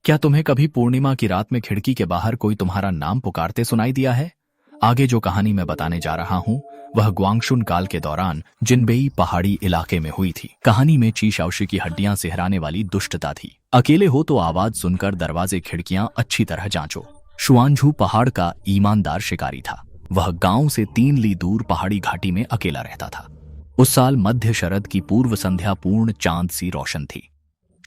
क्या तुम्हें कभी पूर्णिमा की रात में खिड़की के बाहर कोई तुम्हारा नाम पुकारते सुनाई दिया है? आगे जो कहानी मैं बताने जा रहा हूँ वह ग्वांगशुन काल के दौरान जिनबेई पहाड़ी इलाके में हुई थी। कहानी में चीशाओशी की हड्डियां सिहराने वाली दुष्टता थी। अकेले हो तो आवाज सुनकर दरवाजे खिड़कियां अच्छी तरह जांचो। शुआनझू पहाड़ का ईमानदार शिकारी था। वह गांव से 3 ली दूर पहाड़ी घाटी में अकेला रहता था। उस साल मध्य शरद की पूर्व संध्या पूर्ण चांद सी रोशन थी।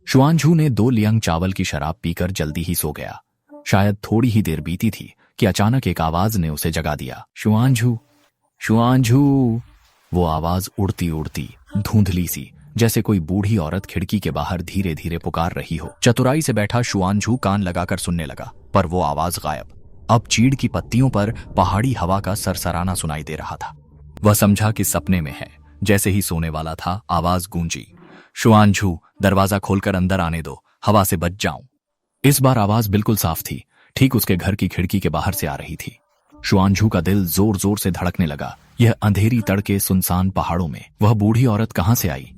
शुआनझू ने 2 लियांग चावल की शराब पीकर जल्दी ही सो गया। शायद थोड़ी ही देर बीती थी कि अचानक एक आवाज ने उसे जगा दिया। शुआनझू, शुआनझू। वो आवाज उड़ती उड़ती धुंधली सी, जैसे कोई बूढ़ी औरत खिड़की के बाहर धीरे धीरे पुकार रही हो। चतुराई से बैठा शुआनझू कान लगाकर सुनने लगा, पर वो आवाज गायब। अब चीड़ की पत्तियों पर पहाड़ी हवा का सरसराना सुनाई दे रहा था। वह समझा कि सपने में है। जैसे ही सोने वाला था, आवाज गूंजी, शुआनझू, दरवाजा खोलकर अंदर आने दो, हवा से बच जाऊं। इस बार आवाज बिल्कुल साफ थी, ठीक उसके घर की खिड़की के बाहर से आ रही थी। शुआनझू का दिल जोर जोर से धड़कने लगा। यह अंधेरी तड़के सुनसान पहाड़ों में वह बूढ़ी औरत कहां से आई?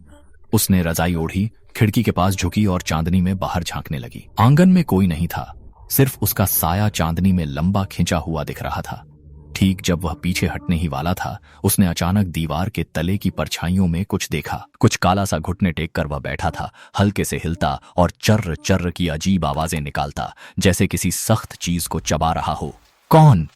उसने रजाई ओढ़ी, खिड़की के पास झुकी और चांदनी में बाहर झांकने लगी। आंगन में कोई नहीं था, सिर्फ उसका साया चांदनी में लंबा खिंचा हुआ दिख रहा था। ठीक जब वह पीछे हटने ही वाला था, उसने अचानक दीवार के तले की परछाइयों में कुछ देखा। कुछ काला सा घुटने टेक कर वह बैठा था, हल्के से हिलता और चर्र चर्र की अजीब आवाजें निकालता, जैसे किसी सख्त चीज को चबा रहा हो। कौन?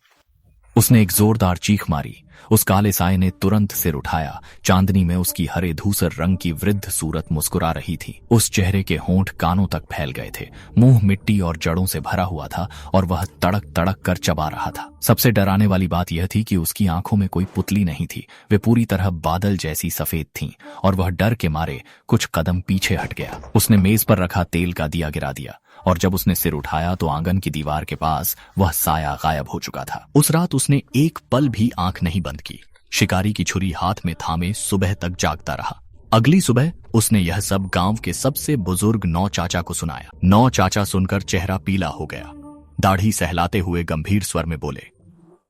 उसने एक जोरदार चीख मारी। उस काले साये ने तुरंत सिर उठाया। चांदनी में उसकी हरे धूसर रंग की वृद्ध सूरत मुस्कुरा रही थी। उस चेहरे के होंठ कानों तक फैल गए थे, मुंह मिट्टी और जड़ों से भरा हुआ था और वह तड़क तड़क कर चबा रहा था। सबसे डराने वाली बात यह थी कि उसकी आंखों में कोई पुतली नहीं थी। वे पूरी तरह बादल जैसी सफेद थीं और वह डर के मारे कुछ कदम पीछे हट गया। उसने मेज पर रखा तेल का दिया गिरा दिया और जब उसने सिर उठाया तो आंगन की दीवार के पास वह साया गायब हो चुका था। उस रात उसने एक पल भी आंख नहीं बंद की। शिकारी की छुरी हाथ में थामे सुबह तक जागता रहा। अगली सुबह उसने यह सब गांव के सबसे बुजुर्ग नौ चाचा को सुनाया। नौ चाचा सुनकर चेहरा पीला हो गया। दाढ़ी सहलाते हुए गंभीर स्वर में बोले,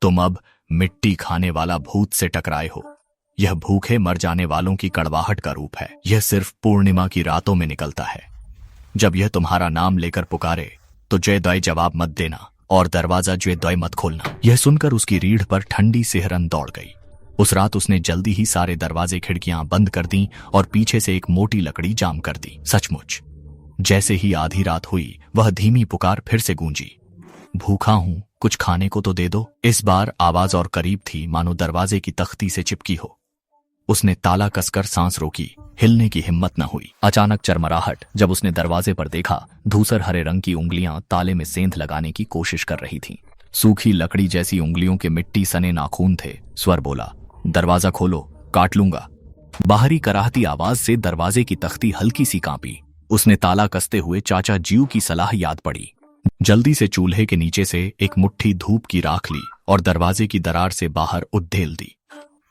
तुम अब मिट्टी खाने वाला भूत से टकराए हो। यह भूखे मर जाने वालों की कड़वाहट का रूप है। यह सिर्फ पूर्णिमा की रातों में निकलता है। जब यह तुम्हारा नाम लेकर पुकारे तो जय दय जवाब मत देना और दरवाजा जय दय मत खोलना। यह सुनकर उसकी रीढ़ पर ठंडी सिहरन दौड़ गई। उस रात उसने जल्दी ही सारे दरवाजे खिड़कियां बंद कर दी और पीछे से एक मोटी लकड़ी जाम कर दी। सचमुच जैसे ही आधी रात हुई, वह धीमी पुकार फिर से गूंजी, भूखा हूं, कुछ खाने को तो दे दो। इस बार आवाज और करीब थी, मानो दरवाजे की तख्ती से चिपकी हो। उसने ताला कसकर सांस रोकी, हिलने की हिम्मत न हुई। अचानक चरमराहट। जब उसने दरवाजे पर देखा, धूसर हरे रंग की उंगलियां ताले में सेंध लगाने की कोशिश कर रही थीं। सूखी लकड़ी जैसी उंगलियों के मिट्टी सने नाखून थे। स्वर बोला, दरवाजा खोलो, काट लूंगा। बाहरी कराहती आवाज से दरवाजे की तख्ती हल्की सी कांपी। उसने ताला कसते हुए चाचा जीव की सलाह याद पड़ी। जल्दी से चूल्हे के नीचे से एक मुट्ठी धूप की राख ली और दरवाजे की दरार से बाहर उद्देल दी।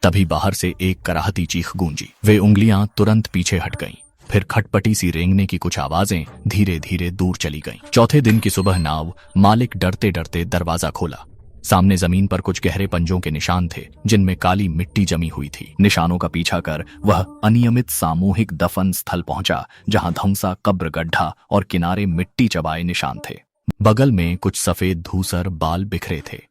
तभी बाहर से एक कराहती चीख गूंजी। वे उंगलियां तुरंत पीछे हट गईं। फिर खटपटी सी रेंगने की कुछ आवाजें धीरे धीरे दूर चली गईं। चौथे दिन की सुबह नाव मालिक डरते डरते दरवाजा खोला। सामने जमीन पर कुछ गहरे पंजों के निशान थे, जिनमें काली मिट्टी जमी हुई थी। निशानों का पीछा कर वह अनियमित सामूहिक दफन स्थल पहुंचा, जहां धंसा कब्र गड्ढा और किनारे मिट्टी चबाए निशान थे। बगल में कुछ सफेद धूसर बाल बिखरे थे।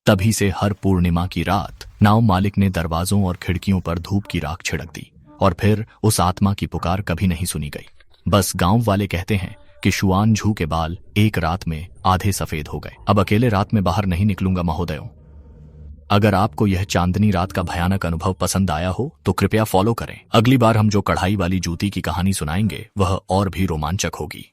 तभी से हर पूर्णिमा की रात नाव मालिक ने दरवाजों और खिड़कियों पर धूप की राख छिड़क दी और फिर उस आत्मा की पुकार कभी नहीं सुनी गई। बस गांव वाले कहते हैं कि शुआनझू के बाल एक रात में आधे सफेद हो गए। अब अकेले रात में बाहर नहीं निकलूंगा महोदयों। अगर आपको यह चांदनी रात का भयानक अनुभव पसंद आया हो तो कृपया फॉलो करें। अगली बार हम जो कढ़ाई वाली जूती की कहानी सुनाएंगे वह और भी रोमांचक होगी।